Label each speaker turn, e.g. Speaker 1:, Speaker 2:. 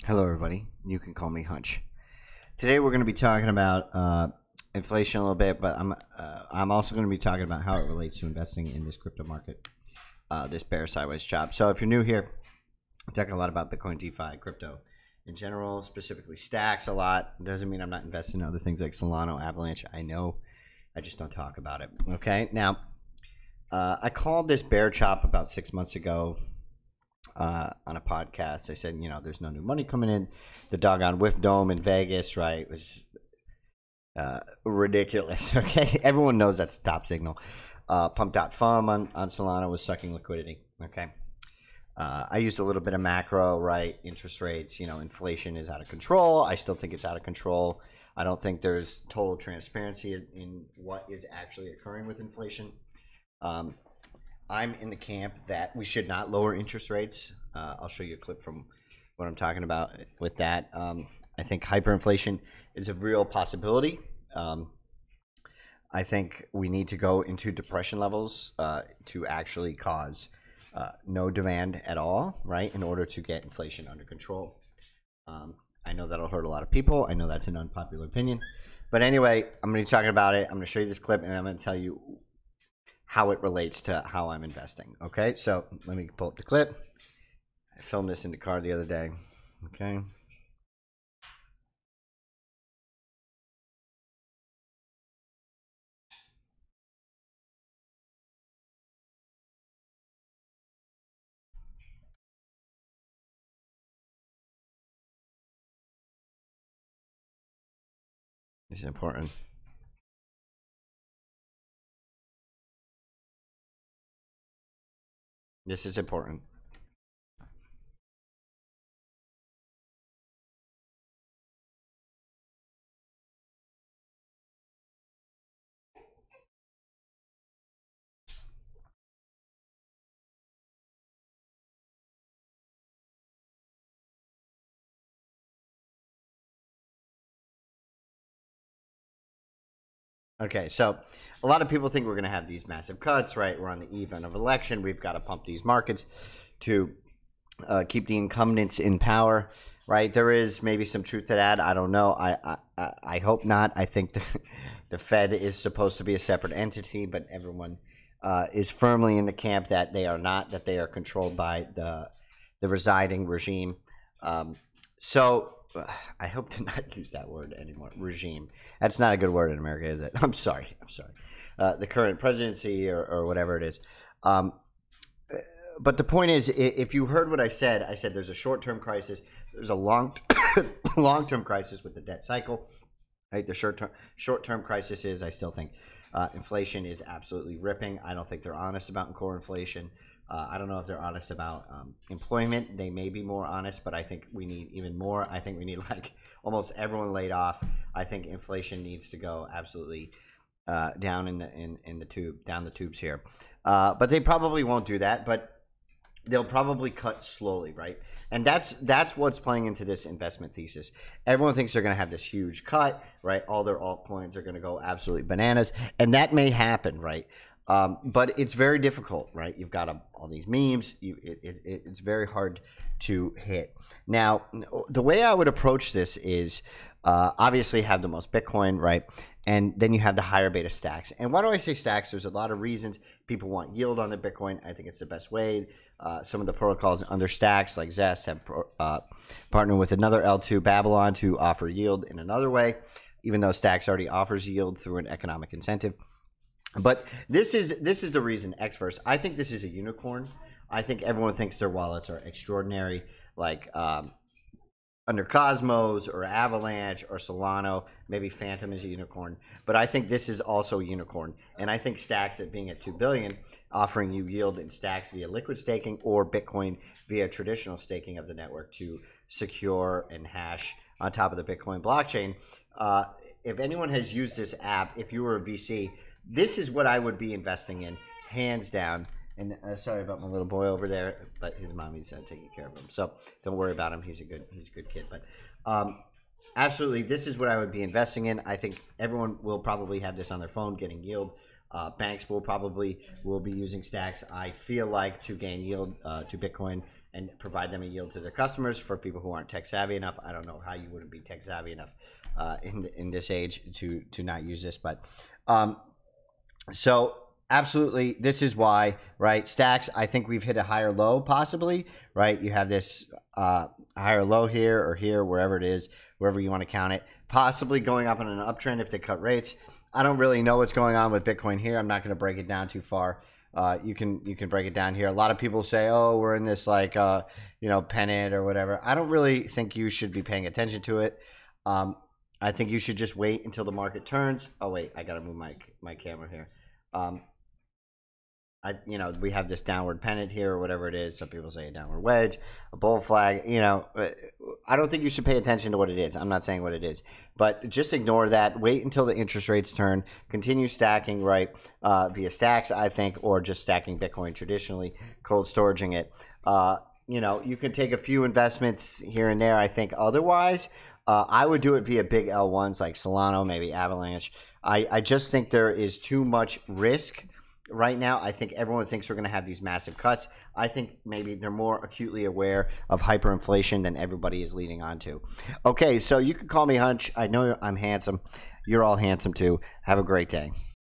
Speaker 1: Hello, everybody. You can call me Hunch. Today, we're going to be talking about inflation a little bit, but I'm also going to be talking about how it relates to investing in this crypto market, this bear sideways chop. So, if you're new here, I'm talking a lot about Bitcoin, DeFi, crypto in general, specifically stacks a lot. Doesn't mean I'm not investing in other things like Solana, Avalanche. I know, I just don't talk about it. Okay, now I called this bear chop about 6 months ago. On a podcast, I said, there's no new money coming in. The doggone Whiff Dome in Vegas, right, was ridiculous. Okay, everyone knows that's a top signal. Pump.fum on Solana was sucking liquidity. Okay, I used a little bit of macro, right? Interest rates, inflation is out of control. I still think it's out of control. I don't think there's total transparency in what is actually occurring with inflation. I'm in the camp that we should not lower interest rates. I'll show you a clip from what I'm talking about with that. I think hyperinflation is a real possibility. I think we need to go into depression levels to actually cause no demand at all, right, in order to get inflation under control. I know that'll hurt a lot of people. I know that's an unpopular opinion. But anyway, I'm going to be talking about it. I'm going to show you this clip, and I'm going to tell you how it relates to how I'm investing. Okay, so let me pull up the clip. I filmed this in the car the other day. Okay. This is important. This is important. Okay, so a lot of people think we're going to have these massive cuts, right? We're on the eve of election. We've got to pump these markets to keep the incumbents in power, right? There is maybe some truth to that. I don't know. I hope not. I think the Fed is supposed to be a separate entity, but everyone is firmly in the camp that they are not, that they are controlled by the residing regime. So I hope to not use that word anymore. Regime. That's not a good word in America, is it? I'm sorry. The current presidency or whatever it is. But the point is, if you heard what I said there's a short-term crisis. There's a long-term crisis with the debt cycle. Right? The short-term crisis is, I still think inflation is absolutely ripping. I don't think they're honest about core inflation. I don't know if they're honest about employment. They may be more honest, but I think we need even more. I think we need almost everyone laid off. I think inflation needs to go absolutely down in the tube, down the tubes here. But they probably won't do that. But they'll probably cut slowly, right? And that's what's playing into this investment thesis. Everyone thinks they're going to have this huge cut, right? All their altcoins are going to go absolutely bananas, and that may happen, right? But it's very difficult, right? You've got all these memes. It's very hard to hit. Now, the way I would approach this is obviously have the most Bitcoin, right? And then you have the higher beta stacks. And why do I say stacks? There's a lot of reasons. People want yield on the Bitcoin. I think it's the best way. Some of the protocols under stacks like Zest have partnered with another L2, Babylon, to offer yield in another way, even though stacks already offers yield through an economic incentive. But this is the reason Xverse. I think this is a unicorn. I think everyone thinks their wallets are extraordinary, like under Cosmos or Avalanche or Solana. Maybe Phantom is a unicorn, but I think this is also a unicorn. And I think Stacks at being at 2 billion, offering you yield in Stacks via liquid staking or Bitcoin via traditional staking of the network to secure and hash on top of the Bitcoin blockchain. If anyone has used this app, if you were a VC, this is what I would be investing in, hands down. And sorry about my little boy over there, but his mommy's taking care of him, so don't worry about him. He's a good kid. But absolutely, this is what I would be investing in. I think everyone will probably have this on their phone, getting yield. Banks will be using Stacks. I feel like to gain yield to Bitcoin and provide them a yield to their customers. For people who aren't tech savvy enough, I don't know how you wouldn't be tech savvy enough in this age to not use this, but so absolutely, this is why, right? Stacks, I think we've hit a higher low possibly, right? You have this higher low here or here, wherever it is, wherever you want to count it, possibly going up on an uptrend if they cut rates. I don't really know what's going on with Bitcoin here. I'm not going to break it down too far. You can break it down here. A lot of people say, oh, we're in this like pennant or whatever. I don't really think you should be paying attention to it. I think you should just wait until the market turns. Oh wait, I gotta move my camera here. We have this downward pennant here or whatever it is. Some people say a downward wedge, a bull flag. I don't think you should pay attention to what it is. I'm not saying what it is, but just ignore that. Wait until the interest rates turn. Continue stacking, right, via stacks, I think, or just stacking Bitcoin traditionally, cold storaging it. You can take a few investments here and there, I think. Otherwise, I would do it via big L1s like Solana, maybe Avalanche. I just think there is too much risk right now. I think everyone thinks we're going to have these massive cuts. I think maybe they're more acutely aware of hyperinflation than everybody is leading on to. Okay, so you can call me Hunch. I know I'm handsome. You're all handsome too. Have a great day.